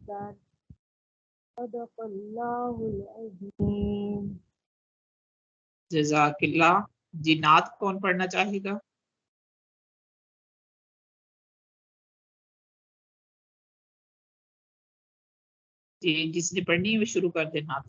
در صدق اللہ العظیم. جزاک اللہ. جی نعت کون پڑھنا چاہے گا؟ جی جس نے پڑھنی ہے وہ شروع کر دے نعت.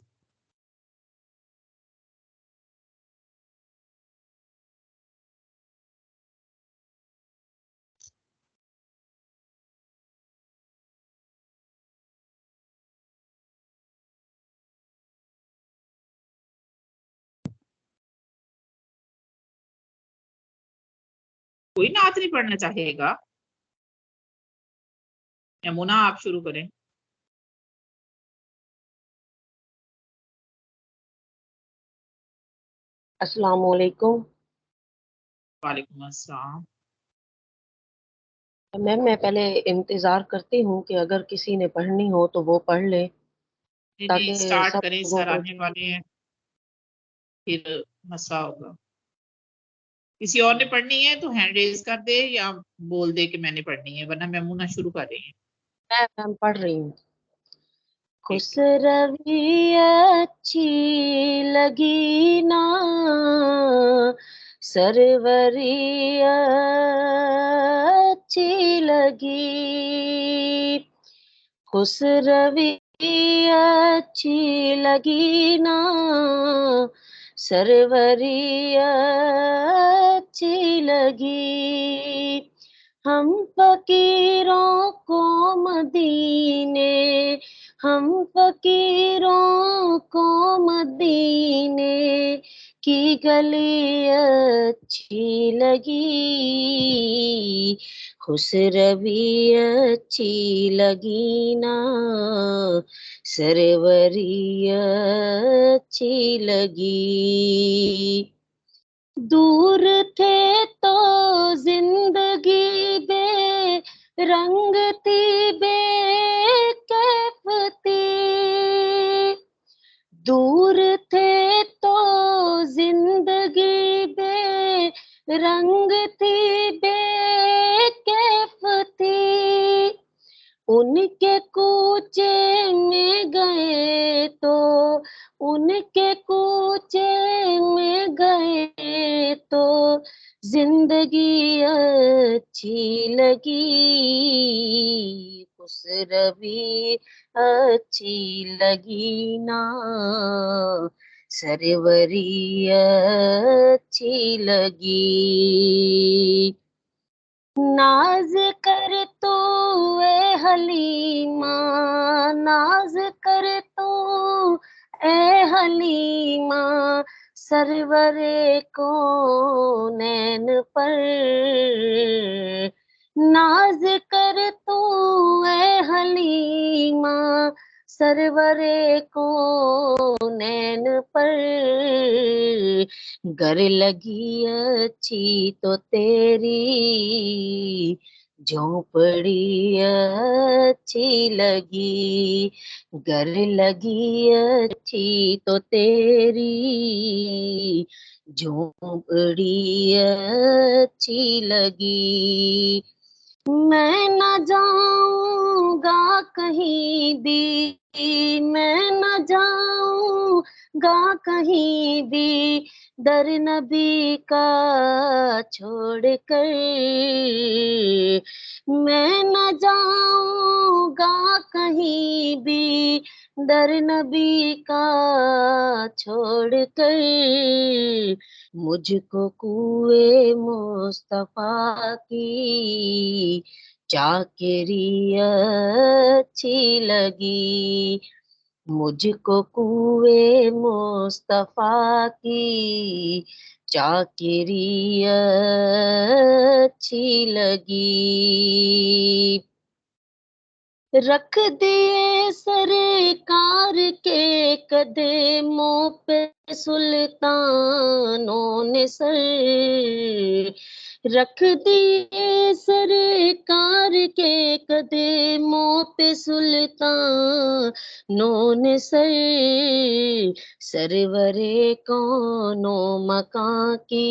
کوئی نعت نہیں پڑھنا چاہے گا؟ یمنا آپ شروع کریں. السلام علیکم. وعلیکم السلام. میم میں پہلے انتظار کرتی ہوں کہ اگر کسی نے پڑھنی ہو تو وہ پڑھ لے تاکہ اسٹارٹ سب کریں، لوگوں سر کو. آنے والے ہیں پھر مسئلہ ہوگا. کسی اور نے پڑھنی ہے تو ہینڈ ریز کر دے یا بول دے کہ میں نے پڑھنی ہے، ورنہ میمونہ شروع کر رہی ہیں. میں پڑھ رہی ہوں. خسروی اچھی لگی نا سروری اچھی لگی خسروی اچھی لگی نا سروری اچھی لگی ہم فقیروں کو مدینے ہم فقیروں کو مدینے کی گلی اچھی لگی خسروی اچھی لگی نا سروری اچھی لگی دور تھے تو زندگی بے رنگ تھی بے کیف تھی دور تھے تو زندگی بے رنگ تھی بے کیف تھی ان کے کوچے میں گئے تو ان کے کوچے میں گئے تو زندگی اچھی لگی خسروی اچھی لگی نا سروری اچھی لگی ناز کر تو اے حلیمہ ناز کر تو اے حلیمہ سرور کونین پر ناز کر تو اے حلیمہ سرور کونین پر گر لگی اچھی تو تیری جھونپڑی اچھی لگی گر لگی اچھی تو تیری جھونپڑی اچھی لگی میں نہ جاؤں گا کہیں بھی میں نہ جاؤں گا کہیں بھی در نبی کا چھوڑ کر میں نہ جاؤں گا کہیں بھی در نبی کا چھوڑ کر مجھ کو کوئے مصطفیٰ کی چاکری اچھی لگی مجھ کو کوئے مصطفیٰ کی چاکری اچھی لگی رکھ دیے سرکار کے قدموں پہ سلطانوں نے سر رکھ دیے سرکار کے قدموں پہ سلطانوں نے سر سرور کونوں مکان کی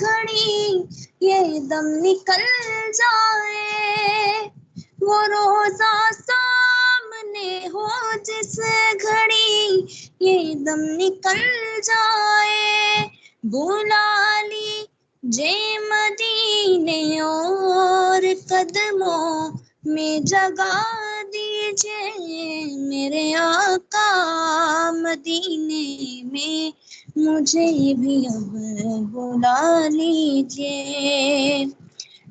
گھڑی یہ دم نکل جائے، وہ روزہ سامنے ہو جس گھڑی یہ دم نکل جائے، بلا لیجے مدینے اور قدموں میں جگہ دیجئے، میرے آقا مدینے میں مجھے بھی اب بلا لیجئے،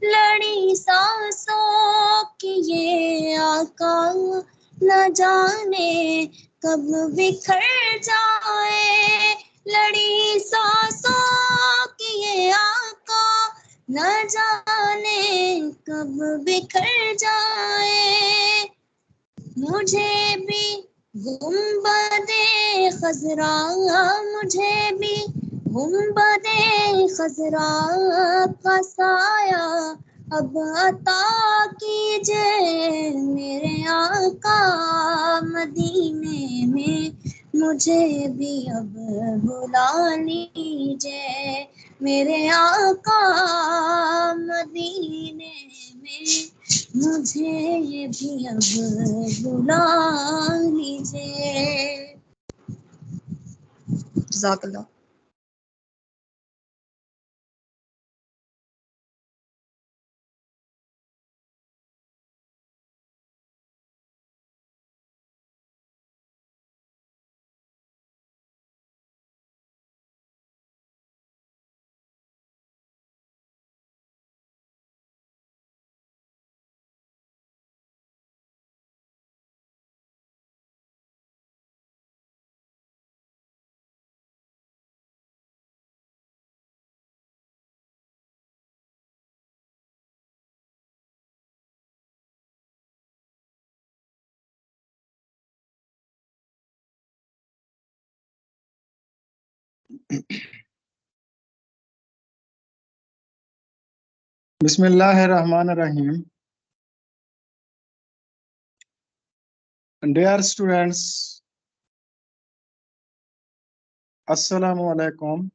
لڑی سانسوں کی یہ آقا نہ جانے کب بکھر جائے، لڑی سانسوں کی یہ آقا نہ جانے کب بکھر جائے، مجھے بھی گنبد خضرا، مجھے بھی گنبد خضرا کا سایہ اب عطا کیجئے، میرے آقا مدینے میں مجھے بھی اب بلا لیجئے، میرے آقا مدینے میں مجھے بھی اب بلا لیجئے۔ جزاک اللہ۔ بسم اللہ الرحمن الرحیم۔ ڈیئر اسٹوڈینٹس، السلام علیکم۔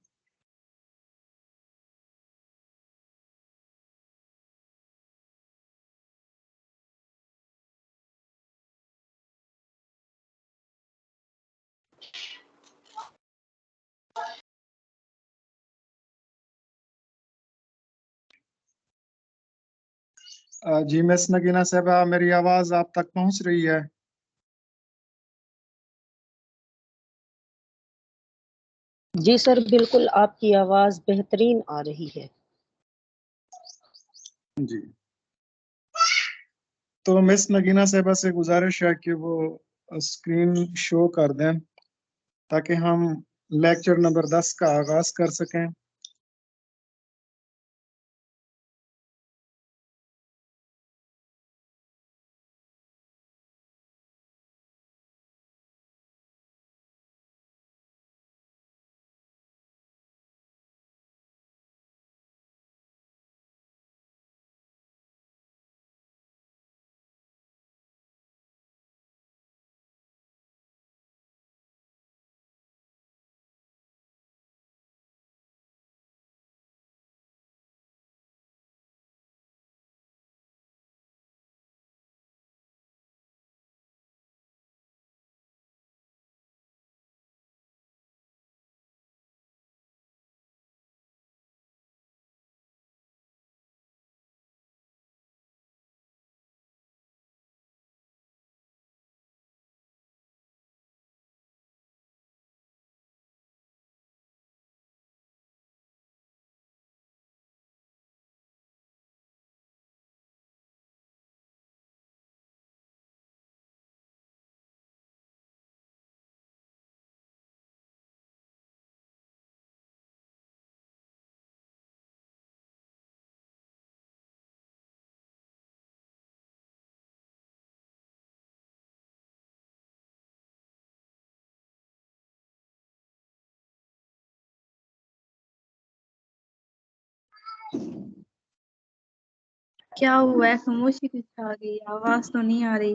جی مس نگینہ صاحبہ، میری آواز آپ تک پہنچ رہی ہے؟ جی سر، بالکل آپ کی آواز بہترین آ رہی ہے۔ جی، تو مس نگینہ صاحبہ سے گزارش ہے کہ وہ اسکرین شو کر دیں تاکہ ہم لیکچر نمبر 10 کا آغاز کر سکیں۔ کیا ہوا ہے؟ خاموشی کچھ آ گئی، آواز تو نہیں آ رہی۔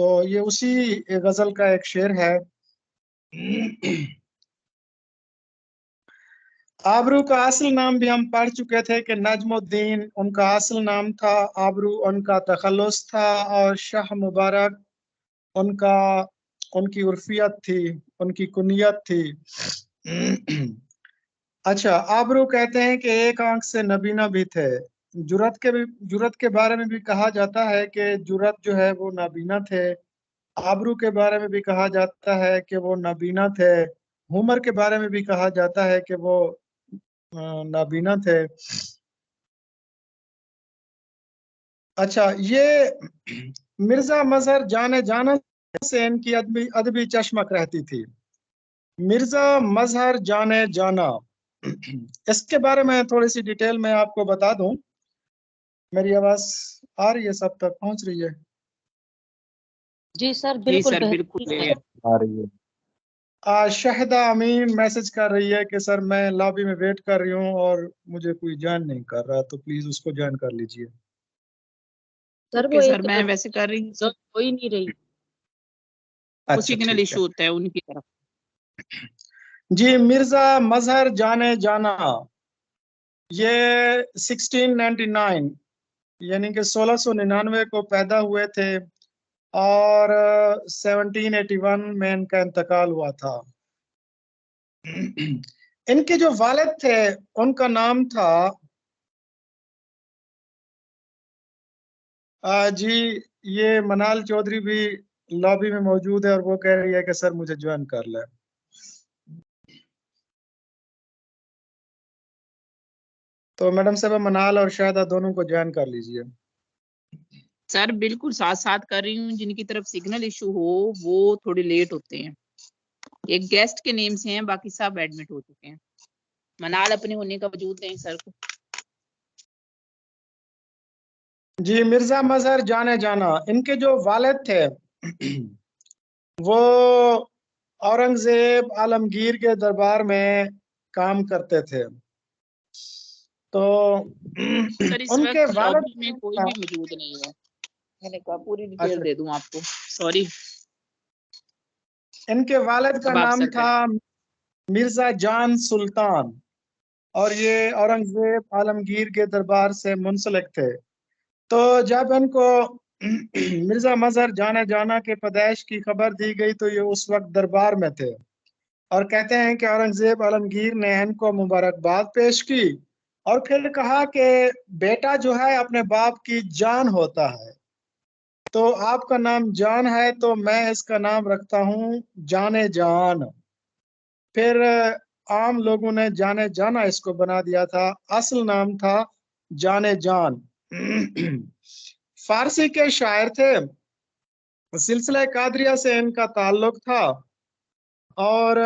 تو یہ اسی غزل کا ایک شعر ہے. آبرو کا اصل نام بھی ہم پڑھ چکے تھے کہ نجم الدین ان کا اصل نام تھا، آبرو ان کا تخلص تھا، اور شاہ مبارک ان کی عرفیت تھی، ان کی کنیت تھی. اچھا، آبرو کہتے ہیں کہ ایک آنکھ سے نبینا بھی تھے. جرت کے بارے میں بھی کہا جاتا ہے کہ جرت جو ہے وہ نابینا تھے. آبرو کے بارے میں بھی کہا جاتا ہے کہ وہ نابینا تھے. عمر کے بارے میں بھی کہا جاتا ہے کہ وہ نابینا تھے. اچھا، یہ مرزا مظہر جانے جانا سے ان کی ادبی چشمک رہتی تھی. مرزا مظہر جانے جانا، اس کے بارے میں تھوڑی سی ڈیٹیل میں آپ کو بتا دوں. میری آواز آ رہی ہے؟ سب تک پہنچ رہی ہے؟ جی سر، جی بالکل سر بہترین بالکل ہے. آ رہی ہے. شہدہ امین میسج کر رہی ہے کہ سر میں لابی میں ویٹ کر رہی ہوں اور مجھے کوئی جوائن نہیں کر رہا، تو پلیز اس کو جوائن کر لیجئے. سر وہ اوکے سر، ایک میں ویسے کر رہی ہوں. ہو ہی نہیں رہی. وہ اچھا سگنل ٹھیک ہے. ایشو ہوتا ہے ان کی طرف. جی، مرزا مظہر جانے جانا یہ 1699 یعنی کہ 1699 کو پیدا ہوئے تھے اور 1781 میں ان کا انتقال ہوا تھا. ان کے جو والد تھے ان کا نام تھا جی، یہ منال چودھری بھی لابی میں موجود ہے اور وہ کہہ رہی ہے کہ سر مجھے جوائن کر لیں. تو میڈم صاحب منال اور شاہدہ دونوں کو جوائن کر لیجئے. سر بالکل ساتھ ساتھ کر رہی ہوں. جن کی طرف سگنل ایشو ہو وہ تھوڑے لیٹ ہوتے ہیں. ایک گیسٹ کے نیم سے ہیں، باقی سب ایڈمٹ ہو چکے ہیں. منال اپنے ہونے کا وجود دیں سر کو. جی، مرزا مظہر جانے جانا، ان کے جو والد تھے وہ اورنگزیب عالمگیر کے دربار میں کام کرتے تھے. تو سر اس ان کے وقت والد لابی میں کوئی بھی موجود نہیں ہے. میں نے کہا پوری ڈیٹیل اچھا، دے دوں آپ کو. سوری. ان کے والد کا اب آپ نام سر تھا مرزا جان سلطان اور یہ اورنگزیب عالمگیر کے دربار سے منسلک تھے. تو جب ان کو مرزا مظہر جانے جانا کے پیدائش کی خبر دی گئی تو یہ اس وقت دربار میں تھے اور کہتے ہیں کہ اورنگزیب عالمگیر نے ان کو مبارکباد پیش کی اور پھر کہا کہ بیٹا جو ہے اپنے باپ کی جان ہوتا ہے، تو آپ کا نام جان ہے تو میں اس کا نام رکھتا ہوں جانے جان. پھر عام لوگوں نے جانے جانا اس کو بنا دیا تھا، اصل نام تھا جانے جان. فارسی کے شاعر تھے، سلسلہ قادریہ سے ان کا تعلق تھا اور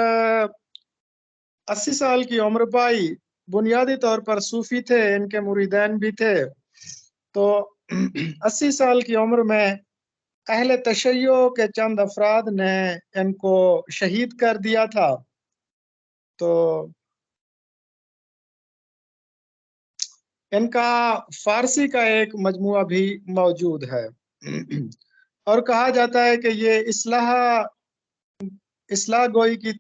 80 سال کی عمر پائی. بنیادی طور پر صوفی تھے، ان کے مریدین بھی تھے. تو 80 سال کی عمر میں اہل تشیع کے چند افراد نے ان کو شہید کر دیا تھا. تو ان کا فارسی کا ایک مجموعہ بھی موجود ہے اور کہا جاتا ہے کہ یہ اصلاح گوئی کی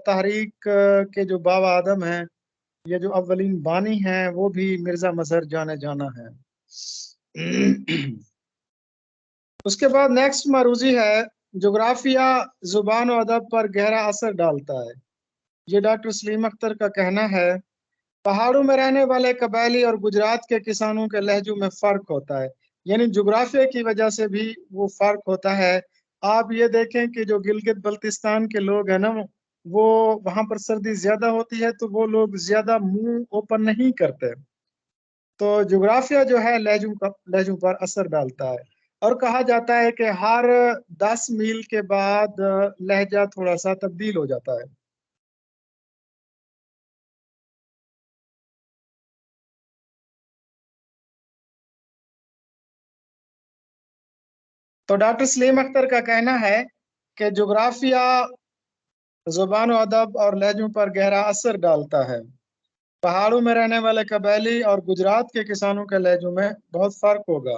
تحریک کے جو بابا آدم ہیں، یہ جو اولین بانی ہیں، وہ بھی مرزا مظہر جانے جانا ہے. اس کے بعد نیکسٹ معروضی ہے جغرافیہ زبان و ادب پر گہرا اثر ڈالتا ہے. یہ ڈاکٹر سلیم اختر کا کہنا ہے. پہاڑوں میں رہنے والے قبائلی اور گجرات کے کسانوں کے لہجوں میں فرق ہوتا ہے، یعنی جغرافیہ کی وجہ سے بھی وہ فرق ہوتا ہے. آپ یہ دیکھیں کہ جو گلگت بلتستان کے لوگ ہیں نا، وہ وہاں پر سردی زیادہ ہوتی ہے تو وہ لوگ زیادہ منہ اوپن نہیں کرتے. تو جغرافیہ جو ہے لہجوں پر اثر ڈالتا ہے اور کہا جاتا ہے کہ ہر 10 میل کے بعد لہجہ تھوڑا سا تبدیل ہو جاتا ہے. تو ڈاکٹر سلیم اختر کا کہنا ہے کہ جغرافیہ زبان و ادب اور لہجوں پر گہرا اثر ڈالتا ہے. پہاڑوں میں رہنے والے قبائلی اور گجرات کے کسانوں کے لہجوں میں بہت فرق ہوگا.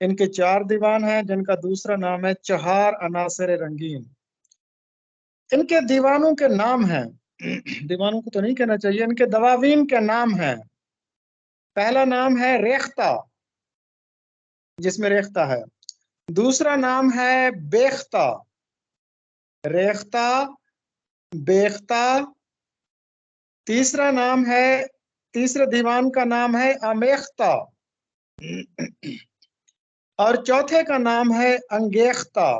ان کے 4 دیوان ہیں جن کا دوسرا نام ہے چہار عناصر رنگین. ان کے دیوانوں کے نام ہیں، دیوانوں کو تو نہیں کہنا چاہیے، ان کے دواوین کے نام ہیں. پہلا نام ہے ریختہ، جس میں ریختہ ہے. دوسرا نام ہے بیختہ، ریختہ بیختہ. تیسرا نام ہے، تیسرے دیوان کا نام ہے امیختہ، اور چوتھے کا نام ہے انگیختہ.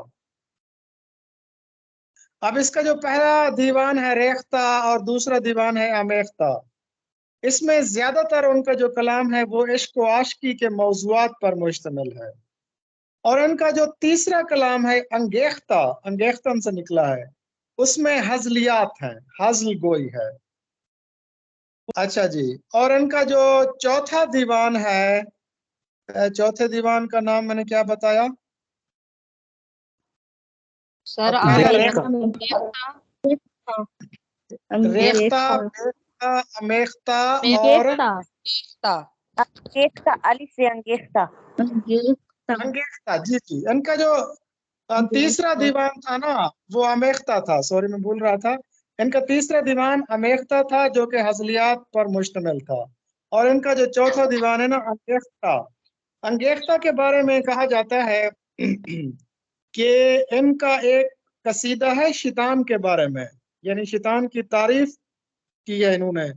اب اس کا جو پہلا دیوان ہے ریختہ اور دوسرا دیوان ہے امیختہ، اس میں زیادہ تر ان کا جو کلام ہے وہ عشق و عاشقی کے موضوعات پر مشتمل ہے. اور ان کا جو تیسرا کلام ہے انگیختہ، انگیختن سے نکلا ہے، اس میں ہزلیات ہیں، ہزل گوئی ہے. اچھا جی، اور ان کا جو چوتھا دیوان ہے، چوتھے دیوان کا نام میں نے کیا بتایا؟ سر اب آپ پہلا نے ریختہ ریختہ، بیختہ، امیختہ اور انگیختہ، الف سے انگیختہ. انگیختہ. جی جی، ان کا جو تیسرا دیوان تھا نا وہ امیختہ تھا، سوری میں بھول رہا تھا. ان کا تیسرا دیوان امیختہ تھا جو کہ ہزلیات پر مشتمل تھا، اور ان کا جو چوتھا دیوان ہے نا انگیختہ. انگیختہ کے بارے میں کہا جاتا ہے کہ ان کا ایک قصیدہ ہے شیطان کے بارے میں، یعنی شیطان کی تعریف کی ہے انہوں نے،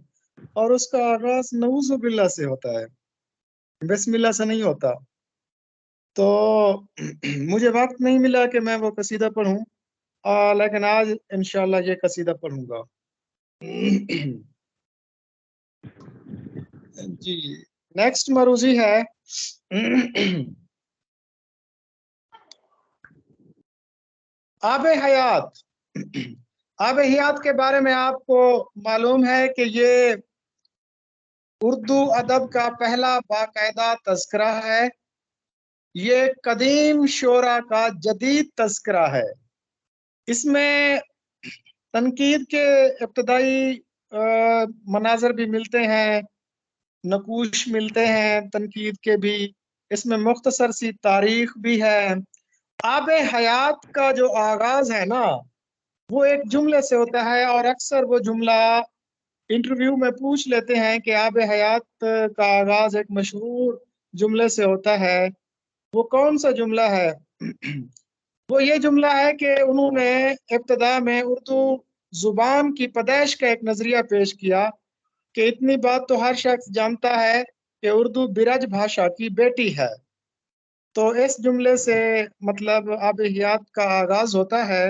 اور اس کا آغاز نعوذ باللہ سے ہوتا ہے، بسم اللہ سے نہیں ہوتا. تو مجھے وقت نہیں ملا کہ میں وہ قصیدہ پڑھوں، لیکن آج انشاءاللہ یہ قصیدہ پڑھوں گا. جی، نیکسٹ مروزی ہے آب حیات. آب حیات کے بارے میں آپ کو معلوم ہے کہ یہ اردو ادب کا پہلا باقاعدہ تذکرہ ہے. یہ قدیم شعرا کا جدید تذکرہ ہے. اس میں تنقید کے ابتدائی مناظر بھی ملتے ہیں، نقوش ملتے ہیں تنقید کے بھی. اس میں مختصر سی تاریخ بھی ہے. آب حیات کا جو آغاز ہے نا وہ ایک جملے سے ہوتا ہے، اور اکثر وہ جملہ انٹرویو میں پوچھ لیتے ہیں کہ آب حیات کا آغاز ایک مشہور جملے سے ہوتا ہے. وہ کون سا جملہ ہے؟ وہ یہ جملہ ہے کہ انہوں نے ابتدا میں اردو زبان کی پیدائش کا ایک نظریہ پیش کیا کہ اتنی بات تو ہر شخص جانتا ہے کہ اردو برج بھاشا کی بیٹی ہے. تو اس جملے سے مطلب آب حیات کا آغاز ہوتا ہے.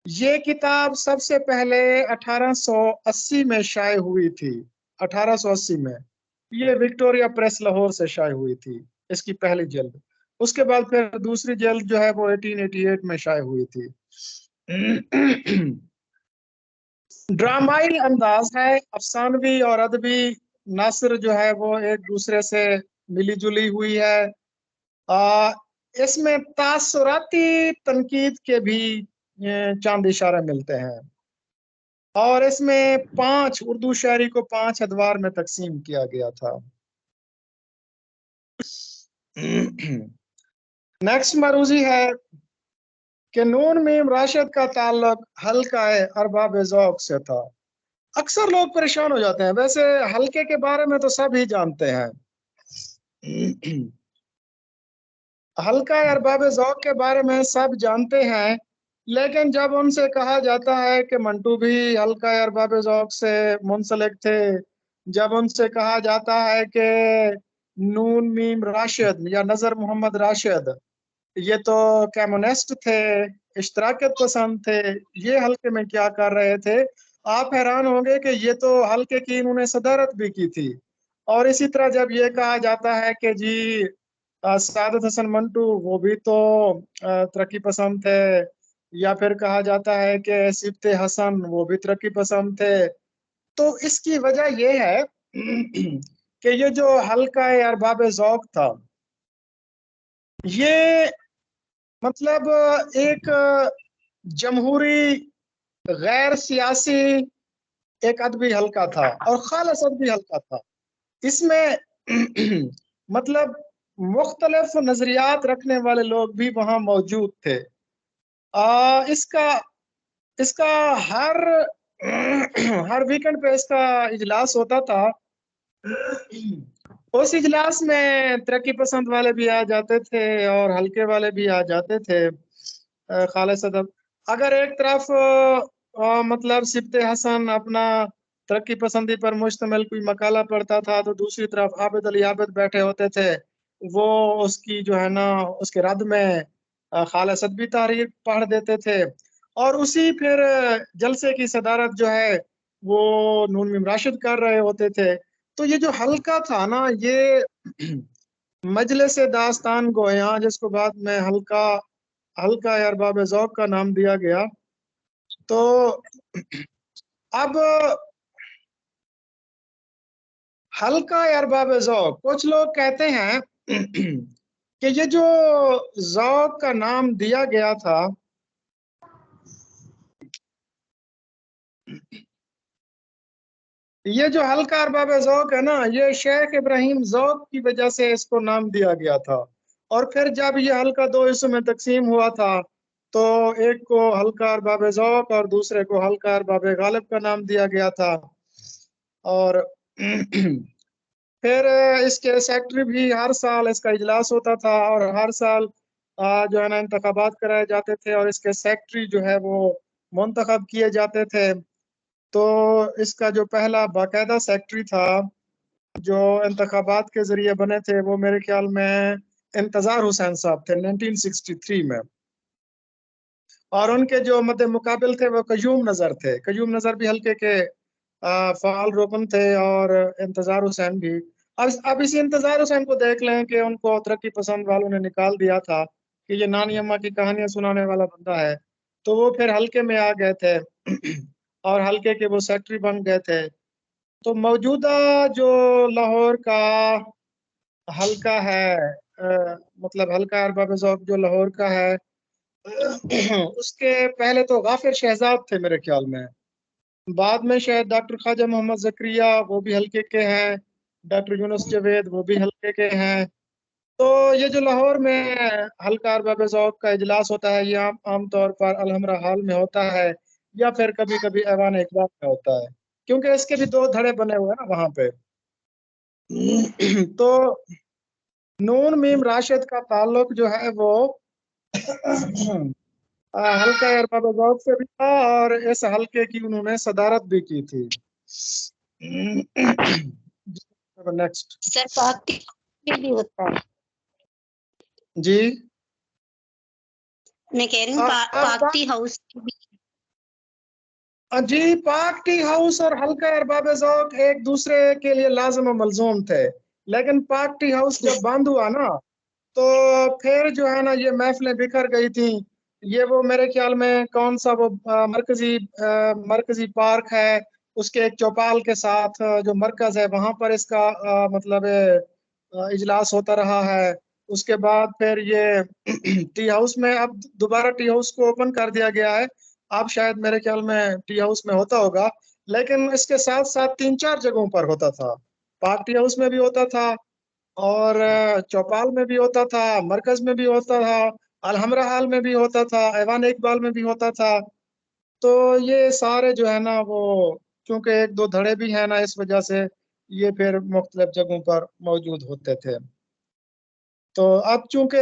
یہ کتاب سب سے پہلے 1880 میں شائع ہوئی تھی، 1880 میں. یہ وکٹوریا پریس لاہور سے شائع ہوئی تھی، اس کی پہلی جلد. اس کے بعد پھر دوسری جلد جو ہے وہ 1888 میں شائع ہوئی تھی. ڈرامائی انداز ہے، افسانوی اور ادبی نثر جو ہے وہ ایک دوسرے سے ملی جلی ہوئی ہے. اس میں تاثراتی تنقید کے بھی چاند اشارے ملتے ہیں، اور اس میں 5 اردو شاعری کو 5 ادوار میں تقسیم کیا گیا تھا. نیکسٹ مروزی ہے کہ نون میم راشد کا تعلق حلقہ ارباب ذوق سے تھا. اکثر لوگ پریشان ہو جاتے ہیں، ویسے حلقے کے بارے میں تو سب ہی جانتے ہیں. حلقہ ارباب ذوق کے بارے میں سب جانتے ہیں، لیکن جب ان سے کہا جاتا ہے کہ منٹو بھی حلقہ ارباب ذوق سے منسلک تھے، جب ان سے کہا جاتا ہے کہ نون میم راشد یا نظر محمد راشد یہ تو کمیونسٹ تھے، اشتراکیت پسند تھے، یہ حلقے میں کیا کر رہے تھے، آپ حیران ہوں گے کہ یہ تو حلقے کی انہوں نے صدارت بھی کی تھی. اور اسی طرح جب یہ کہا جاتا ہے کہ جی سعادت حسن منٹو وہ بھی تو ترقی پسند تھے، یا پھر کہا جاتا ہے کہ سبت حسن وہ بھی ترقی پسند تھے، تو اس کی وجہ یہ ہے کہ یہ جو حلقہ ارباب ذوق تھا یہ مطلب ایک جمہوری غیر سیاسی ایک ادبی حلقہ تھا، اور خالص ادبی حلقہ تھا. اس میں مطلب مختلف نظریات رکھنے والے لوگ بھی وہاں موجود تھے. اس کا ہر ویکنڈ پہ اس کا اجلاس ہوتا تھا. اس اجلاس میں ترقی پسند والے بھی آ جاتے تھے اور ہلکے والے بھی آ جاتے تھے. خالد صدف اگر ایک طرف مطلب سبت حسن اپنا ترقی پسندی پر مشتمل کوئی مقالہ پڑھتا تھا تو دوسری طرف عابد علی عابد بیٹھے ہوتے تھے, وہ اس کی جو ہے نا اس کے رد میں خالد صدفی تحریر پڑھ دیتے تھے. اور اسی پھر جلسے کی صدارت جو ہے وہ نون میم راشد کر رہے ہوتے تھے. تو یہ جو حلقہ تھا نا, یہ مجلس داستان گویاں, جس کو بعد میں حلقہ ارباب ذوق کا نام دیا گیا. تو اب حلقہ ارباب ذوق, کچھ لوگ کہتے ہیں کہ یہ جو ذوق کا نام دیا گیا تھا یہ جو حلقہ ارباب ذوق ہے نا, یہ شیخ ابراہیم ذوق کی وجہ سے اس کو نام دیا گیا تھا. اور پھر جب یہ حلقہ 2 حصوں میں تقسیم ہوا تھا تو ایک کو حلقہ ارباب ذوق اور دوسرے کو حلقہ ارباب غالب کا نام دیا گیا تھا. اور پھر اس کے سیکٹری بھی ہر سال اس کا اجلاس ہوتا تھا اور ہر سال جو ہے نا انتخابات کرائے جاتے تھے اور اس کے سیکٹری جو ہے وہ منتخب کیے جاتے تھے. تو اس کا جو پہلا باقاعدہ سیکٹری تھا جو انتخابات کے ذریعے بنے تھے وہ میرے خیال میں انتظار حسین صاحب تھے 1963 میں. اور ان کے جو مد مقابل تھے وہ قیوم نظر تھے. قیوم نظر بھی حلقے کے فعال رکن تھے اور انتظار حسین بھی. اب اسی انتظار حسین کو دیکھ لیں کہ ان کو ترقی پسند والوں نے نکال دیا تھا کہ یہ نانی اماں کی کہانیاں سنانے والا بندہ ہے, تو وہ پھر حلقے میں آ گئے تھے اور حلقے کے وہ سیکٹری بن گئے تھے. تو موجودہ جو لاہور کا حلقہ ہے, مطلب حلقہ ارباب ذوق جو لاہور کا ہے, اس کے پہلے تو غافر شہزاد تھے میرے خیال میں. بعد میں شاید ڈاکٹر خواجہ محمد زکریا وہ بھی حلقے کے ہیں, ڈاکٹر یونس جاوید وہ بھی حلقے کے ہیں. تو یہ جو لاہور میں حلقہ ارباب ذوق کا اجلاس ہوتا ہے یہ عام طور پر الحمرا ہال میں ہوتا ہے یا پھر کبھی کبھی ایوان اقبال میں ہوتا ہے, کیونکہ اس کے بھی 2 دھڑے بنے ہوئے ہیں نا وہاں پہ. تو نون میم راشد کا تعلق جو ہے وہ حلقہ ارباب ذوق سے بھی تھا اور اس حلقے کی انہوں نے صدارت بھی کی تھی. نیکسٹ سر پاک بھی ہوتا ہے, جی میں کہہ رہی ہوں پاک ٹی ہاؤس جی پاک ٹی ہاؤس اور حلقہ ارباب ذوق ایک دوسرے کے لیے لازم و ملزوم تھے, لیکن پاک ٹی ہاؤس جب بند ہوا نا تو پھر جو ہے نا یہ محفلیں بکھر گئی تھیں. یہ وہ میرے خیال میں کون سا وہ مرکزی پارک ہے, اس کے ایک چوپال کے ساتھ جو مرکز ہے وہاں پر اس کا مطلب اجلاس ہوتا رہا ہے. اس کے بعد پھر یہ ٹی ہاؤس میں اب دوبارہ ٹی ہاؤس کو اوپن کر دیا گیا ہے. اب شاید میرے خیال میں ٹی ہاؤس میں ہوتا ہوگا, لیکن اس کے ساتھ ساتھ 3-4 جگہوں پر ہوتا تھا. پاک ٹی ہاؤس میں بھی ہوتا تھا اور چوپال میں بھی ہوتا تھا, مرکز میں بھی ہوتا تھا, الحمرا ہال میں بھی ہوتا تھا, ایوان اقبال میں بھی ہوتا تھا. تو یہ سارے جو ہے نا وہ چونکہ 1-2 دھڑے بھی ہیں نا اس وجہ سے یہ پھر مختلف جگہوں پر موجود ہوتے تھے. تو اب چونکہ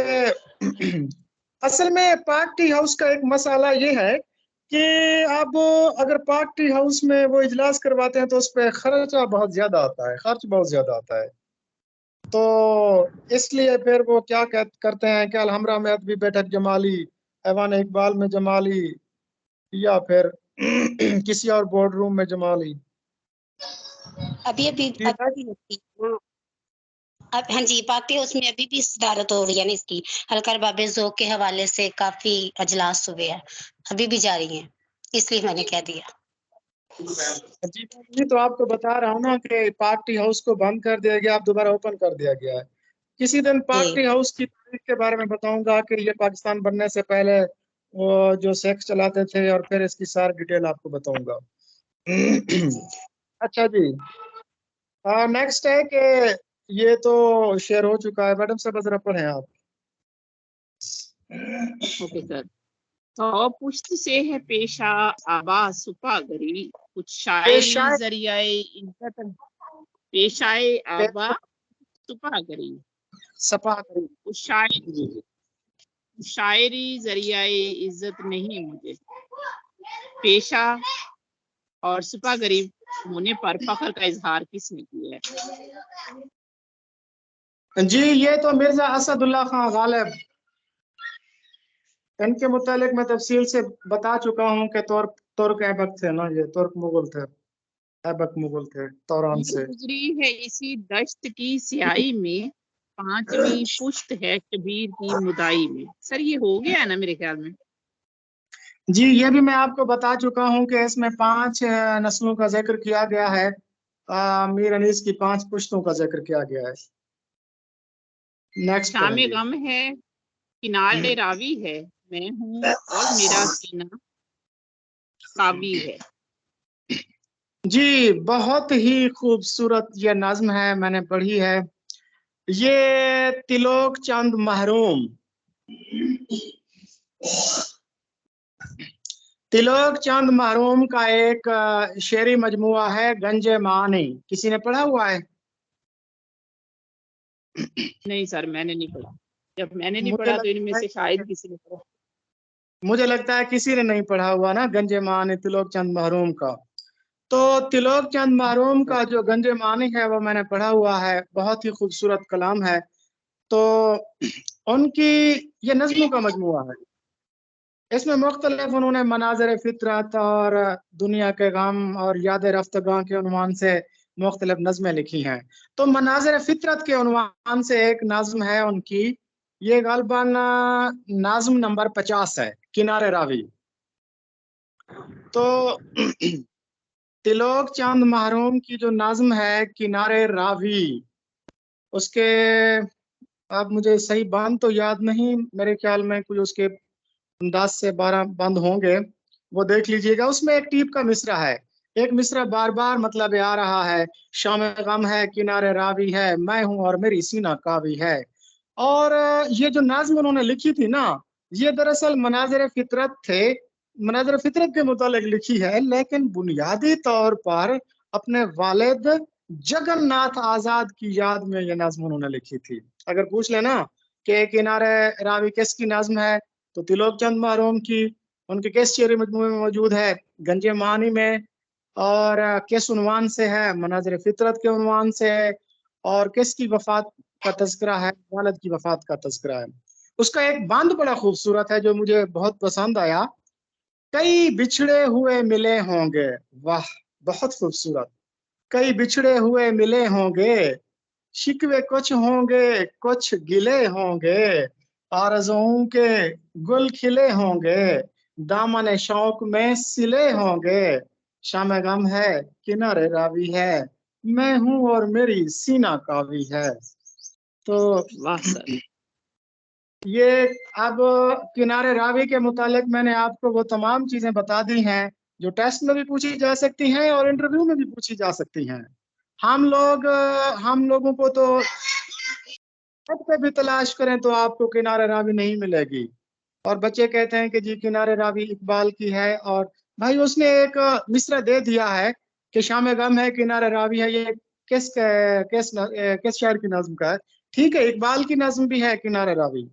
اصل میں پاک ٹی ہاؤس کا ایک مسئلہ یہ ہے کہ اب اگر پاک ٹی ہاؤس میں وہ اجلاس کرواتے ہیں تو اس پہ خرچہ بہت زیادہ آتا ہے, خرچ بہت زیادہ آتا ہے. تو اس لیے پھر وہ کیا کرتے ہیں کہ الحمرا میں ادبی بیٹھک جمالی, ایوان اقبال میں جمالی یا پھر کسی اور بورڈ روم میں جمالی. ابھی ہاں جی پاک ٹی ہاؤس میں ابھی بھی صدارت ہو رہی ہے, اس کی حلقہ ارباب ذوق کے حوالے سے کافی اجلاس ہوئے ہیں, ابھی بھی جاری ہیں, اس لیے میں نے کہہ دیا. جی تو آپ کو بتا رہا ہوں نا کہ پاک ٹی ہاؤس کو بند کر دیا گیا, اب دوبارہ اوپن کر دیا گیا ہے. کسی دن پاک ٹی ہاؤس کی تاریخ کے بارے میں بتاؤں گا کہ یہ پاکستان بننے سے پہلے وہ جو سیکس چلاتے تھے اور پھر اس کی ساری ڈیٹیل آپ کو بتاؤں گا. اچھا جی نیکسٹ ہے کہ یہ تو شیئر ہو چکا ہے میڈم صاحب، ذرا پڑھیں آپ. Okay sir. تو پشت سے ہے پیشہ آبا سپا گری، کچھ شاعری ذریعہ عزت پیشائے آبا سپا گری، سپا گری. کچھ شاعری ذریعہ عزت نہیں مجھے، پیشہ اور سپا غریب ہونے پر فخر کا اظہار کس نے کیا ہے؟ جی یہ تو مرزا اسد اللہ خان غالب، ان کے متعلق میں تفصیل سے بتا چکا ہوں کہ ترک ایبک تھے نا، یہ ترک مغل تھے، ایبک مغل تھے توران سے. یہ گزری ہے اسی دشت کی سیاہی میں، پانچویں پشت ہے شبیر کی مدائی میں. سر یہ ہو گیا ہے نا میرے خیال میں. جی یہ بھی میں آپ کو بتا چکا ہوں کہ اس میں 5 نسلوں کا ذکر کیا گیا ہے، میر انیس کی 5 پشتوں کا ذکر کیا گیا ہے. نیکسٹ شام پڑھیں گے. غم ہے کنارے راوی ہے، میں ہوں اور میرا سینہ کاوی ہے. جی بہت ہی خوبصورت یہ نظم ہے، میں نے پڑھی ہے. یہ تلوک چند محروم، تلوک چند محروم کا ایک شعری مجموعہ ہے گنج معانی. کسی نے پڑھا ہوا ہے؟ نہیں سر میں نے نہیں پڑھا، جب میں نے نہیں مجھے پڑھا تو ان میں لگتا سے شاید کسی نے پڑھا. مجھے لگتا ہے کسی نے نہیں پڑھا ہوا نا گنج معانی تلوک چند محروم کا. تو تلوک چند محروم کا جو گنج معانی ہے وہ میں نے پڑھا ہوا ہے، بہت ہی خوبصورت کلام ہے. تو ان کی یہ نظموں کا مجموعہ ہے، اس میں مختلف انہوں نے مناظر فطرت اور دنیا کے غم اور یاد رفتگاں کے عنوان سے مختلف نظمیں لکھی ہیں. تو مناظر فطرت کے عنوان سے ایک نظم ہے ان کی، یہ غالباً نظم نمبر 50 ہے، کنارے راوی. تو تلوک چند محروم کی جو نظم ہے کنارے راوی، اس کے اب مجھے صحیح بند تو یاد نہیں، میرے خیال میں کوئی اس کے 10 سے 12 بند ہوں گے، وہ دیکھ لیجئے گا. اس میں ایک ٹیپ کا مصرع ہے، ایک مصرع بار بار مطلب آ رہا ہے، شام غم ہے کنارے راوی ہے، میں ہوں اور میری سینہ کاوی ہے. اور یہ جو نظم انہوں نے لکھی تھی نا، یہ دراصل مناظر فطرت تھے، مناظر فطرت کے متعلق لکھی ہے، لیکن بنیادی طور پر اپنے والد جگن ناتھ آزاد کی یاد میں یہ نظم انہوں نے لکھی تھی. اگر پوچھ لینا کہ کنارے راوی کس کی نظم ہے تو تلوک چند محروم کی. ان کے کس شعری مجموعے میں موجود ہے؟ گنج معانی میں. اور کس عنوان سے ہے؟ مناظر فطرت کے عنوان سے ہے. اور کس کی وفات کا تذکرہ ہے؟ والد کی وفات کا تذکرہ ہے. اس کا ایک بند بڑا خوبصورت ہے جو مجھے بہت پسند آیا، کئی بچھڑے ہوئے ملے ہوں گے. واہ بہت خوبصورت. کئی بچھڑے ہوئے ملے ہوں گے، شکوے کچھ ہوں گے کچھ گلے ہوں گے، آرزوؤں کے گل کھلے ہوں گے، دامن شوق میں سلے ہوں گے، شام غم ہے کنارے راوی ہے، میں ہوں اور میری سینہ کاوی ہے. تو واہ سر. یہ اب کنارے راوی کے متعلق میں نے آپ کو وہ تمام چیزیں بتا دی ہیں جو ٹیسٹ میں بھی پوچھی جا سکتی ہیں اور انٹرویو میں بھی پوچھی جا سکتی ہیں. ہم لوگوں کو تو پہ بھی تلاش کریں تو آپ کو کنارے راوی نہیں ملے گی. اور بچے کہتے ہیں کہ جی کنارے راوی اقبال کی ہے، اور بھائی اس نے ایک مصرع دے دیا ہے کہ شام غم ہے کنارے راوی ہے، یہ کس شاعر کی نظم کا ہے؟ ٹھیک ہے اقبال کی نظم بھی ہے کنارے راوی،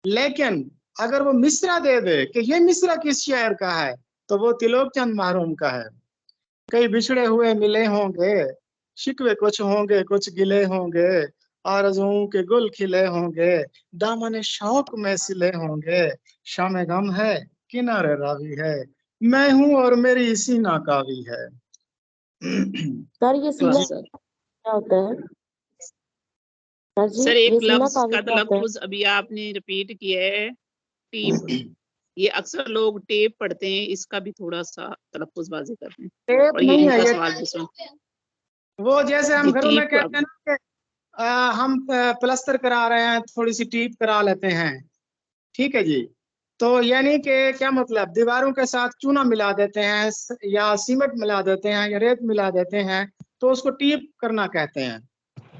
لیکن اگر وہ مصرع دے دے کہ یہ مصرع کس شاعر کا ہے تو وہ تلوک چند محروم کا ہے. کئی بچھڑے ہوئے ملے ہوں گے، شکوے کچھ ہوں گے کچھ گلے ہوں گے، آرزوؤں کے گل کھلے ہوں گے، دامن شوق میں سلے ہوں گے، شام غم ہے کنارے راوی ہے، میں ہوں اور میری سینہ کاوی ہے. سر یہ واہ سینہ سر. کیا ہوتا ہے؟ سر جی سر یہ ایک سینہ لفظ کاوی کا کیا ہوتا ہے؟ تلفظ ابھی آپ نے ریپیٹ کیا ہے، ٹیپ. یہ اکثر لوگ ٹیپ پڑھتے ہیں، اس کا بھی تھوڑا سا تلفظ واضح کرتے ہیں. ٹیپ اور یہ نہیں ان ہے، کا یہ سوال بھی سن. وہ جیسے ہم جی گھروں میں ٹیپ کہتے ہیں نا کہ ہم پلستر کرا رہے ہیں تھوڑی سی ٹیپ کرا لیتے ہیں، ٹھیک ہے جی. تو یعنی کہ کیا مطلب، دیواروں کے ساتھ چونا ملا دیتے ہیں یا سیمنٹ ملا دیتے ہیں یا ریت ملا دیتے ہیں تو اس کو ٹیپ کرنا کہتے ہیں.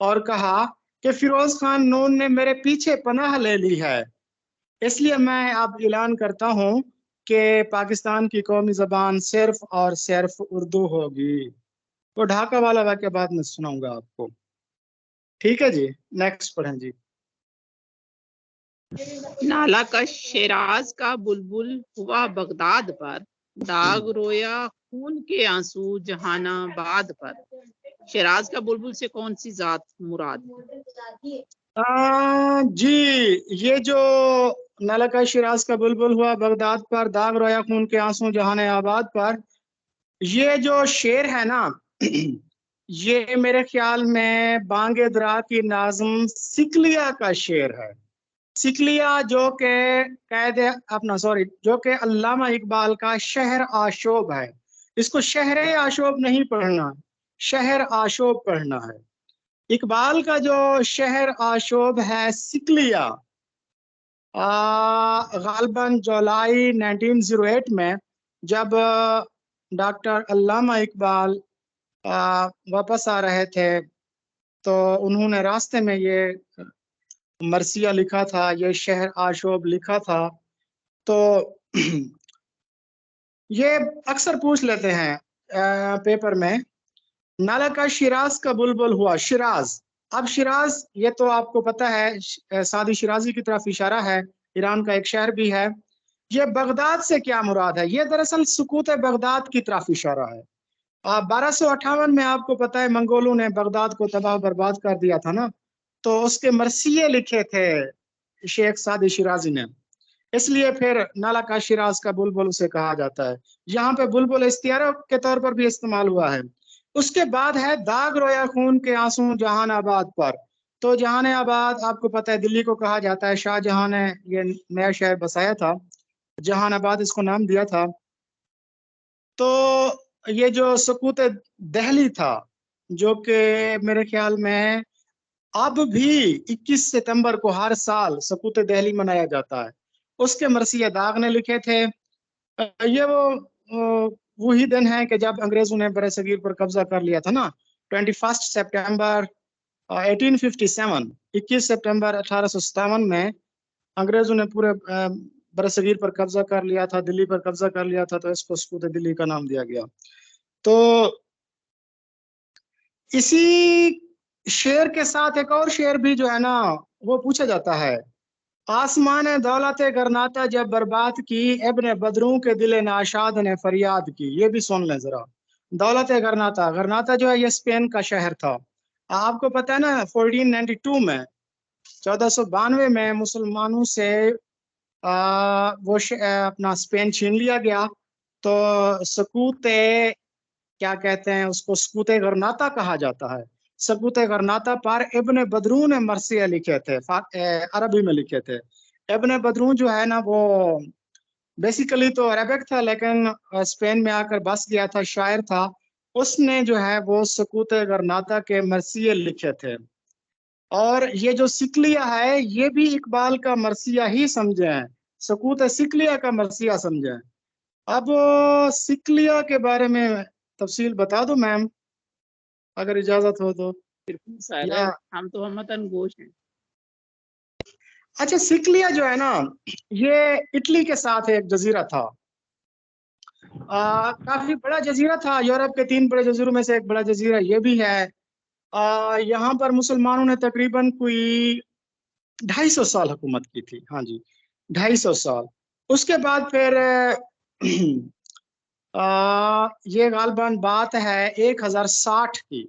اور کہا کہ فیروز خان نون نے میرے پیچھے پناہ لے لی ہے، اس لیے میں اب اعلان کرتا ہوں کہ پاکستان کی قومی زبان صرف اور صرف اردو ہوگی۔ وہ ڈھاکہ والا واقعہ بعد میں سناؤں گا آپ کو، ٹھیک ہے جی؟ نیکسٹ پڑھیں جی۔ نالا کا شیراز کا بلبل ہوا بغداد پر، داغ رویا خون کے آنسو جہان آباد پر۔ شیراز کا بلبل سے کون سی ذات مراد؟ جی یہ جو نالا کا شیراز کا بلبل ہوا بغداد پر، داغ رویا خون کے آنسو جہان آباد پر، یہ جو شعر ہے نا یہ میرے خیال میں بانگ درا کی ناظم سکلیہ کا شعر ہے۔ سکلیہ جو کہ جو کہ علامہ اقبال کا شہر آشوب ہے، اس کو شہر آشوب نہیں پڑھنا، شہر آشوب پڑھنا ہے۔ اقبال کا جو شہر آشوب ہے سکلیہ، غالباً جولائی 1908 میں جب ڈاکٹر علامہ اقبال واپس آ رہے تھے تو انہوں نے راستے میں یہ مرثیہ لکھا تھا، یہ شہر آشوب لکھا تھا۔ تو یہ اکثر پوچھ لیتے ہیں پیپر میں، نالا کا شیراز کا بلبل ہوا، شیراز، اب شیراز یہ تو آپ کو پتہ ہے سعدی شیرازی کی طرف اشارہ ہے، ایران کا ایک شہر بھی ہے۔ یہ بغداد سے کیا مراد ہے؟ یہ دراصل سقوط بغداد کی طرف اشارہ ہے۔ 1258 میں آپ کو پتہ ہے منگولوں نے بغداد کو تباہ برباد کر دیا تھا نا، تو اس کے مرثیے لکھے تھے شیخ سعدی شیرازی نے، اس لیے پھر نالا کا شیراز کا بلبل اسے کہا جاتا ہے۔ یہاں پہ بلبل استعارہ کے طور پر بھی استعمال ہوا ہے۔ اس کے بعد ہے داغ رویا خون کے آنسو جہان آباد پر، تو جہان آباد آپ کو پتہ ہے دلی کو کہا جاتا ہے، شاہ جہاں نے یہ نیا شہر بسایا تھا، جہان آباد اس کو نام دیا تھا۔ تو یہ جو سقوط دہلی تھا جو کہ میرے خیال میں اب بھی 21 ستمبر کو ہر سال سقوط دہلی منایا جاتا ہے، اس کے مرثیہ داغ نے لکھے تھے۔ یہ وہی دن ہے کہ جب انگریزوں نے بر صغیر پر قبضہ کر لیا تھا نا، 21 سپٹمبر 1857، 21 سپٹمبر 1857 میں انگریزوں نے پورے بر صغیر پر قبضہ کر لیا تھا، دلی پر قبضہ کر لیا تھا، تو اس کو سقوط دلی کا نام دیا گیا۔ تو اسی شعر کے ساتھ ایک اور شعر بھی جو ہے نا وہ پوچھا جاتا ہے، آسمان دولت گرناتا جب برباد کی، ابن بدروں کے دل ناشاد نے فریاد کی۔ یہ بھی سن لیں ذرا، دولت گرناتا، گرناتا جو ہے یہ اسپین کا شہر تھا۔ آپ کو پتہ ہے نا 1492 میں 1492 میں مسلمانوں سے وہ اپنا اسپین چھین لیا گیا، تو سقوط کیا کہتے ہیں اس کو، سقوط غرناطہ کہا جاتا ہے۔ سقوط غرناطہ پر ابن بدرون نے مرثیہ لکھے تھے، عربی میں لکھے تھے۔ ابن بدرون جو ہے نا وہ بیسیکلی تو عربک تھا، لیکن اسپین میں آ کر بس گیا تھا، شاعر تھا، اس نے جو ہے وہ سقوط غرناطہ کے مرثیے لکھے تھے۔ اور یہ جو سکلیہ ہے یہ بھی اقبال کا مرثیہ ہی سمجھیں، سقوط سکلیہ کا مرثیہ سمجھیں۔ اب سکلیہ کے بارے میں تفصیل بتا دو میم اگر اجازت ہو تو۔ ہم تو ہمتن گوش ہیں۔ اچھا، سکلیہ جو ہے نا یہ اٹلی کے ساتھ ایک جزیرہ تھا، کافی بڑا جزیرہ تھا، یورپ کے 3 بڑے جزیروں میں سے ایک بڑا جزیرہ یہ بھی ہے۔ یہاں پر مسلمانوں نے تقریباً کوئی 250 سال حکومت کی تھی، ہاں جی 250 سال۔ اس کے بعد پھر یہ غالباً بات ہے 1060 کی،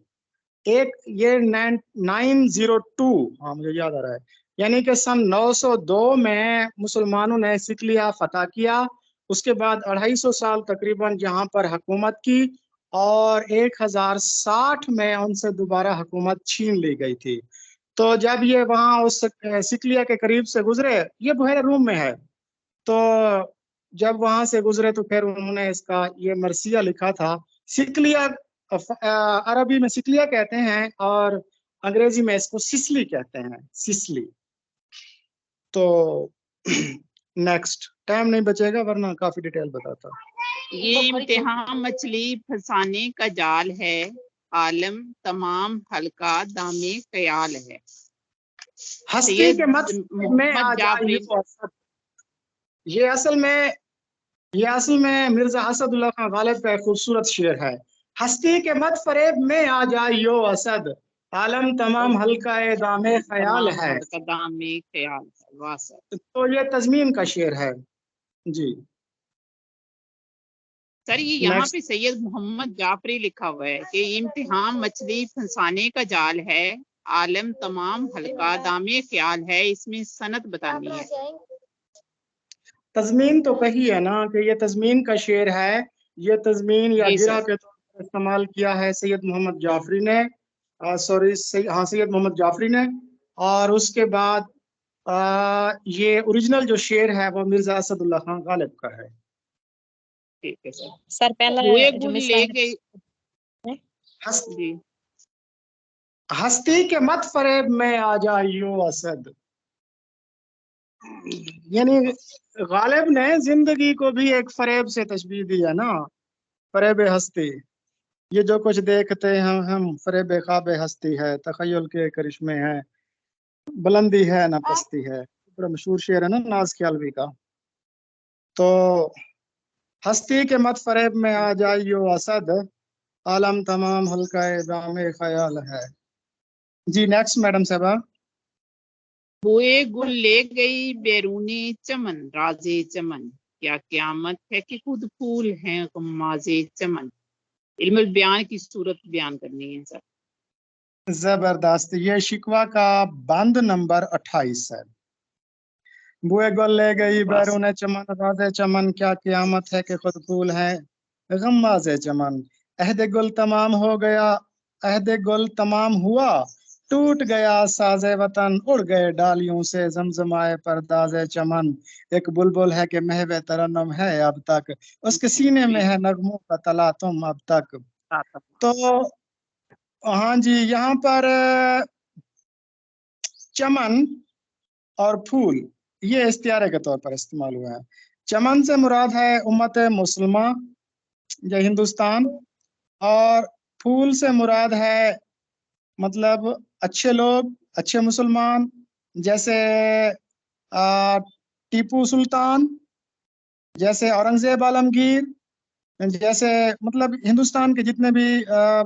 یہ 902، ہاں مجھے یاد آ رہا ہے، یعنی کہ سن 902 میں مسلمانوں نے سکلیہ فتح کیا۔ اس کے بعد 250 سال تقریباً یہاں پر حکومت کی، اور 1060 میں ان سے دوبارہ حکومت چھین لی گئی تھی۔ تو جب یہ وہاں اس سکلیہ کے قریب سے گزرے، یہ بحیرہ روم میں ہے، تو جب وہاں سے گزرے تو پھر انہوں نے اس کا یہ مرثیہ لکھا تھا۔ سکلیہ عربی میں سکلیہ کہتے ہیں اور انگریزی میں اس کو سسلی کہتے ہیں، سسلی۔ تو نیکسٹ، ٹائم نہیں بچے گا ورنہ کافی ڈیٹیل بتاتا۔ یہ امتحان مچھلی پھنسانے کا جال ہے، عالم تمام حلقہ دام خیال ہے. ہستی سید کے مت میں محمد آ جعفری. جائیو اسد. یہ اصل میں مرزا اسد اللہ خان غالب کا ایک خوبصورت شعر ہے. ہستی کے مت فریب میں آ جائیو اسد، عالم تمام حلقہ دام خیال تمام ہے. حلقہ دام خیال ہے. واہ سر. تو یہ تضمین کا شعر ہے. جی سر یہ یہاں نیکسٹ. پہ سید محمد جعفری لکھا ہوا ہے کہ امتحان مچھلی پھنسانے کا جال ہے، عالم تمام حلقہ دام خیال ہے. اس میں سند بتانی ہے. تضمین تو کہی ہے نا کہ یہ تضمین کا شعر ہے. یہ تضمین یا جی گرہ سر. کے طور پر استعمال کیا ہے سید محمد جعفری نے. سید محمد جعفری نے. اور اس کے بعد یہ اوریجنل جو شعر ہے وہ مرزا اسد اللہ خان غالب کا ہے. ٹھیک ہے سر. سر پہلا ہوئے جو گل مصرع لے ہے گئی. جی ہستی کے مت فریب میں آ جائیو اسد. یعنی غالب نے زندگی کو بھی ایک فریب سے تشبیہ دی ہے نا، فریب ہستی. یہ جو کچھ دیکھتے ہیں ہم فریب خواب ہستی ہے، تخیل کے کرشمے ہیں، بلندی ہے نہ پستی ہے. بڑا مشہور شعر ہے نا ناز کیالوی کا. تو ہستی کے مت فریب میں آ جائیو اسد، عالم تمام حلقہ دام خیال ہے. جی نیکسٹ میڈم صاحبہ. ہوئے گل لے گئی بیرونی چمن رازے چمن، کیا قیامت ہے کہ خود پھول ہیں غمازے چمن. علم البیان کی صورت بیان کرنی ہے سر. زبردست. یہ شکوہ کا بند نمبر 28 ہے. بوئے گل لے گئی بس بیرون چمن راز چمن، کیا قیامت ہے کہ خود پھول ہے غماز چمن. عہد گل تمام ہو گیا، عہد گل تمام ہوا، ٹوٹ گیا ساز وطن، اڑ گئے ڈالیوں سے زمزمائے پرداز چمن. ایک بلبل ہے کہ محو ترنم ہے اب تک، اس کے سینے میں ہے نغموں کا تلاطم اب تک. تو ہاں جی یہاں پر چمن اور پھول یہ استعارے کے طور پر استعمال ہوا ہے. چمن سے مراد ہے امت مسلمہ یا ہندوستان، اور پھول سے مراد ہے مطلب اچھے لوگ، اچھے مسلمان، جیسے ٹیپو سلطان، جیسے اورنگزیب عالمگیر، جیسے مطلب ہندوستان کے جتنے بھی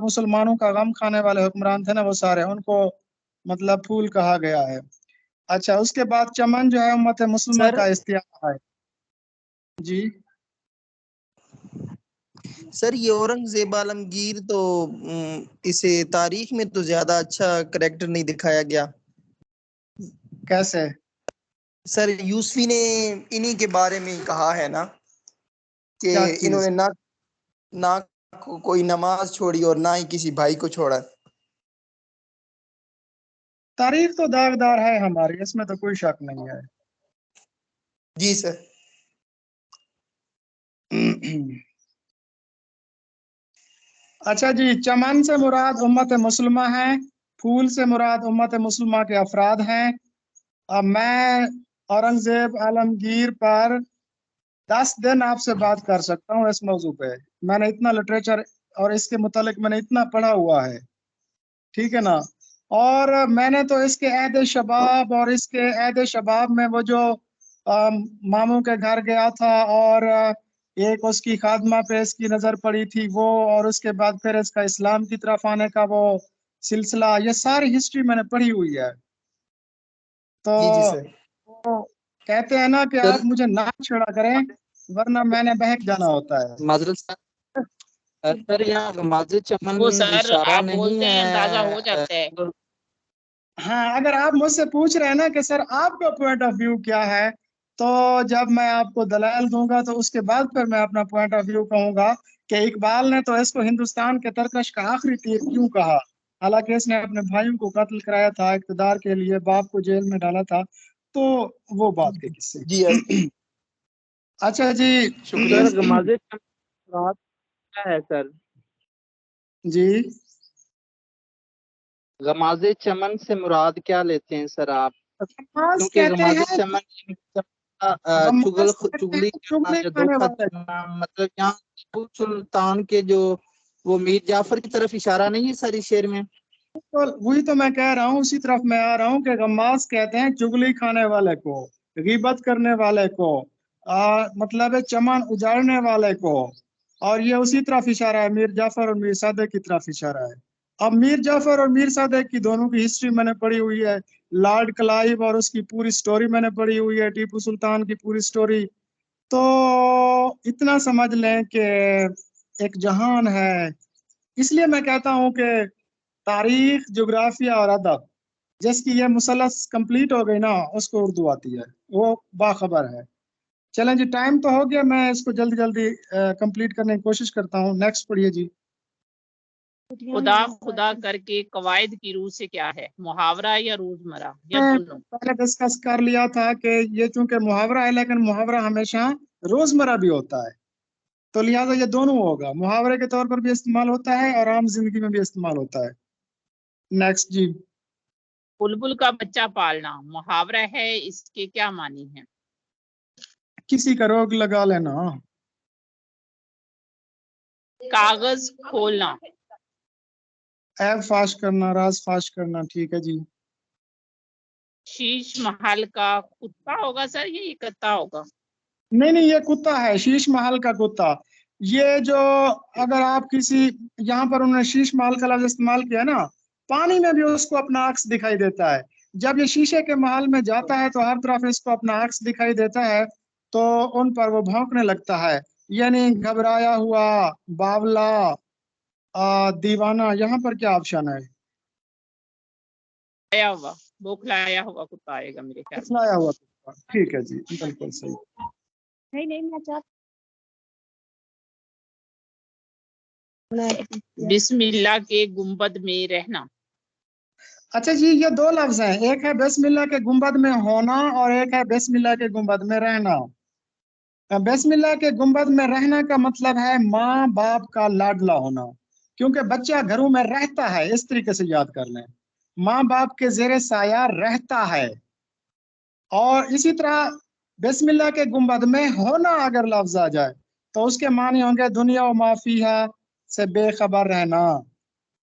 مسلمانوں کا غم کھانے والے حکمران تھے نا وہ سارے ان کو مطلب پھول کہا گیا ہے. اچھا اس کے بعد چمن جو ہے امت مسلمہ کا استعارہ ہے. جی سر یہ اورنگزیب عالمگیر تو اسے تاریخ میں تو زیادہ اچھا کریکٹر نہیں دکھایا گیا. کیسے؟ سر یوسفی نے انہی کے بارے میں کہا ہے نا کہ کیا انہوں چیز؟ نے نہ کوئی نماز چھوڑی اور نہ ہی کسی بھائی کو چھوڑا. تاریخ تو داغدار ہے ہماری، اس میں تو کوئی شک نہیں ہے. جی سر. اچھا جی، چمن سے مراد امت مسلمہ ہے، پھول سے مراد امت مسلمہ کے افراد ہیں. اب میں اورنگزیب عالمگیر پر 10 دن آپ سے بات کر سکتا ہوں اس موضوع پہ. میں نے اتنا لٹریچر اور اس کے متعلق میں نے اتنا پڑھا ہوا ہے، ٹھیک ہے نا. اور میں نے تو اس کے عہد شباب اور اس کے عہد شباب میں وہ جو ماموں کے گھر گیا تھا اور ایک اس کی خادمہ پہ اس کی نظر پڑی تھی وہ، اور اس کے بعد پھر اس کا اسلام کی طرف آنے کا وہ سلسلہ، یہ ساری ہسٹری میں نے پڑھی ہوئی ہے. تو جی جی سر. وہ کہتے ہیں نا کہ سر آپ مجھے نہ چھڑا کریں ورنہ میں نے بہک جانا ہوتا ہے. معذرت سر یہاں غماز چمن وہ سر اشارہ آپ نہیں بولتے ہیں اندازہ ہو ہے. جاتا ہے. ہاں اگر آپ مجھ سے پوچھ رہے ہیں نا کہ سر آپ کا پوائنٹ آف ویو کیا ہے، تو جب میں آپ کو دلائل دوں گا تو اس کے بعد پھر میں اپنا پوائنٹ آف ویو کہوں گا کہ اقبال نے تو اس کو ہندوستان کے ترکش کا آخری تیر کیوں کہا، حالانکہ اس نے اپنے بھائیوں کو قتل کرایا تھا اقتدار کے لیے، باپ کو جیل میں ڈالا تھا. تو وہ بات کے قصے. جی اچھا جی شکریہ. سر غماز چمن کیا ہے سر؟ جی غماز چمن سے مراد کیا لیتے ہیں سر آپ؟ غماز کیونکہ کہتے غماز ہیں، چمن غماز کہتے چگلی ہیں چغلی کرنا یا کھانے دھوکہ والے. دینا، مطلب یہاں ٹیپو سلطان کے جو وہ میر جعفر کی طرف اشارہ نہیں ہے ساری شعر میں؟ وہی تو میں کہہ رہا ہوں، اسی طرف میں آ رہا ہوں کہ غماز کہتے ہیں چگلی کھانے والے کو، غیبت کرنے والے کو، مطلب ہے چمن اجاڑنے والے کو، اور یہ اسی طرف اشارہ ہے، میر جعفر اور میر صادق کی طرف اشارہ ہے۔ اب میر جعفر اور میر صادق کی دونوں کی ہسٹری میں نے پڑھی ہوئی ہے، لارڈ کلائیو اور اس کی پوری سٹوری میں نے پڑھی ہوئی ہے، ٹیپو سلطان کی پوری سٹوری، تو اتنا سمجھ لیں کہ ایک جہان ہے۔ اس لیے میں کہتا ہوں کہ تاریخ، جغرافیہ اور ادب جس کی یہ مثلث کمپلیٹ ہو گئی نا، اس کو اردو آتی ہے، وہ باخبر ہے۔ چلیں جی، ٹائم تو ہو گیا، میں اس کو جلدی جلدی کمپلیٹ کرنے کی کوشش کرتا ہوں۔ نیکسٹ پڑھیے جی۔ خدا خدا کر کے قواعد کی روح سے کیا ہے، محاورہ یا روزمرہ یا دونوں؟ پہلے ڈسکس کر لیا تھا کہ یہ چونکہ محاورہ ہے، لیکن محاورہ ہمیشہ روزمرہ بھی ہوتا ہے، تو لہٰذا یہ دونوں ہوگا، محاورے کے طور پر بھی استعمال ہوتا ہے اور عام زندگی میں بھی استعمال ہوتا ہے۔ نیکسٹ جی۔ بلبل کا بچہ پالنا محاورہ ہے، اس کے کیا معنی ہیں؟ کسی کا روگ لگا لینا۔ کاغذ کھولنا، عیب فاش کرنا، راز فاش کرنا، ٹھیک ہے جی۔ شیش محل کا کتا ہوگا سر، یہ کتا ہوگا؟ نہیں، یہ کتا ہے، شیش محل کا کتا۔ یہ جو اگر آپ کسی، یہاں پر انہوں نے شیش محل کا لفظ استعمال کیا نا، پانی میں بھی اس کو اپنا عکس دکھائی دیتا ہے۔ جب یہ شیشے کے محل میں جاتا ہے تو ہر طرف اس کو اپنا عکس دکھائی دیتا ہے، تو ان پر وہ بھونکنے لگتا ہے، یعنی گھبرایا ہوا، باولا، دیوانہ۔ یہاں پر کیا آپشن ہے؟ آیا ہوا، بوکھلایا ہوا کتا آئے گا میرے خیال میں۔ بوکھلایا ہوا کتا، ٹھیک ہے جی، بالکل صحیح۔ نہیں میں چاہتا بسم اللہ کے گنبد میں رہنا، اچھا جی، یہ دو لفظ ہیں، ایک ہے بسم اللہ کے گنبد میں ہونا اور ایک ہے بسم اللہ کے گنبد میں رہنا۔ بسم اللہ کے گنبد میں رہنا کا مطلب ہے ماں باپ کا لاڈلا ہونا، کیونکہ بچہ گھروں میں رہتا ہے، اس طریقے سے یاد کر لیں، ماں باپ کے زیر سایہ رہتا ہے۔ اور اسی طرح بسم اللہ کے گنبد میں ہونا اگر لفظ آ جائے تو اس کے معنی ہوں گے دنیا و ما فیہا سے بے خبر رہنا،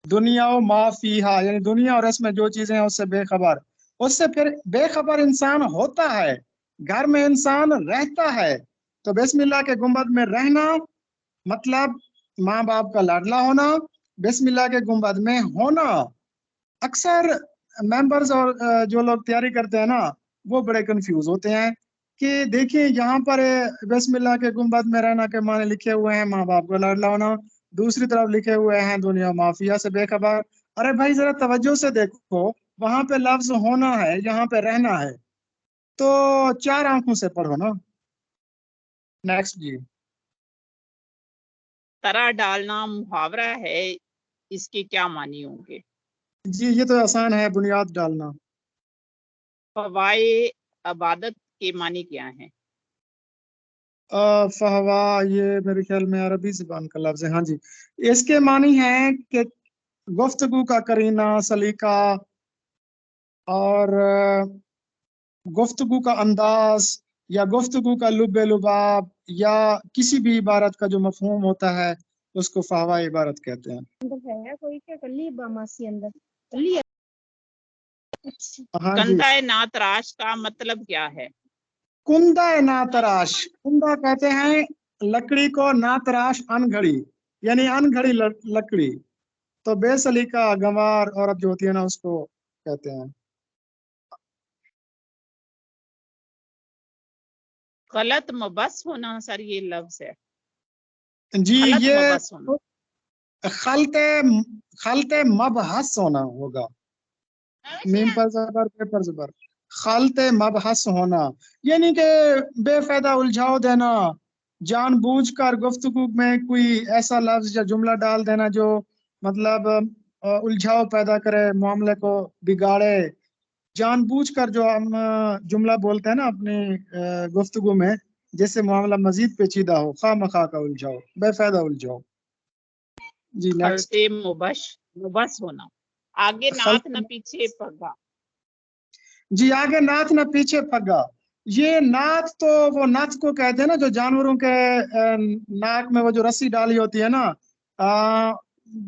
دنیا و ما فیہا یعنی دنیا اور اس میں جو چیزیں ہیں اس سے بے خبر۔ اس سے پھر بے خبر انسان ہوتا ہے، گھر میں انسان رہتا ہے، تو بسم اللہ کے گنبد میں رہنا مطلب ماں باپ کا لاڈلا ہونا، بسم اللہ کے گنبد میں ہونا۔ اکثر ممبرز اور جو لوگ تیاری کرتے ہیں نا، وہ بڑے کنفیوز ہوتے ہیں کہ دیکھیں یہاں پر بسم اللہ کے گنبد میں رہنا کے معنی لکھے ہوئے ہیں ماں باپ کا لاڈلا ہونا، دوسری طرف لکھے ہوئے ہیں دنیا مافیا سے بے خبر۔ ارے بھائی ذرا توجہ سے دیکھو، وہاں پہ لفظ ہونا ہے، یہاں پہ رہنا ہے، تو چار آنکھوں سے پڑھو نا۔ نیکسٹ جی۔ طرح ڈالنا محاورہ ہے، اس کے کیا معنی ہوں گے؟ جی یہ تو آسان ہے، بنیاد ڈالنا۔ فوائے عبادت کے معنی کیا ہیں؟ فہوا، یہ میرے خیال میں عربی زبان کا لفظ ہے، ہاں جی۔ اس کے معنی ہے کہ گفتگو کا کرینہ، سلیقہ، اور گفتگو کا انداز یا گفتگو کا لب لباب یا کسی بھی عبارت کا جو مفہوم ہوتا ہے اس کو فہوا عبارت کہتے ہیں۔ ہے کوئی کیا کلی باماسی اندر کلی ہے۔ ہاں جی۔ کندہ ناتراش کا مطلب کیا ہے؟ کندہ ناتراش، کندہ کہتے ہیں لکڑی کو، ناتراش انگھڑی، یعنی انگھڑی لکڑی، تو بے سلیقہ گنوار عورت جو ہوتی ہے نا اس کو کہتے ہیں۔ غلط مبس ہونا سر، یہ لفظ ہے جی غلط یہ مبس ہونا۔ خلط مبحث ہونا ہوگا، میم پر زبر، پے پر زبر، خلط مبحث ہونا، یعنی کہ بے فائدہ الجھاؤ دینا، جان بوجھ کر گفتگو میں کوئی ایسا لفظ یا جملہ ڈال دینا جو مطلب الجھاؤ پیدا کرے، معاملے کو بگاڑے، جان بوجھ کر جو ہم جملہ بولتے ہیں نا اپنی گفتگو میں، جس سے معاملہ مزید پیچیدہ ہو، خواہ مخواہ کا الجھاؤ، بے فائدہ الجھاؤ۔ جی نیکسٹ۔ خلط مبس ہونا، آگے نعت نہ پیچھے پگا۔ جی آگے نعت نہ پیچھے پگا، یہ نعت تو وہ نعت کو کہتے ہیں نا جو جانوروں کے ناک میں وہ جو رسی ڈالی ہوتی ہے نا،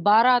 12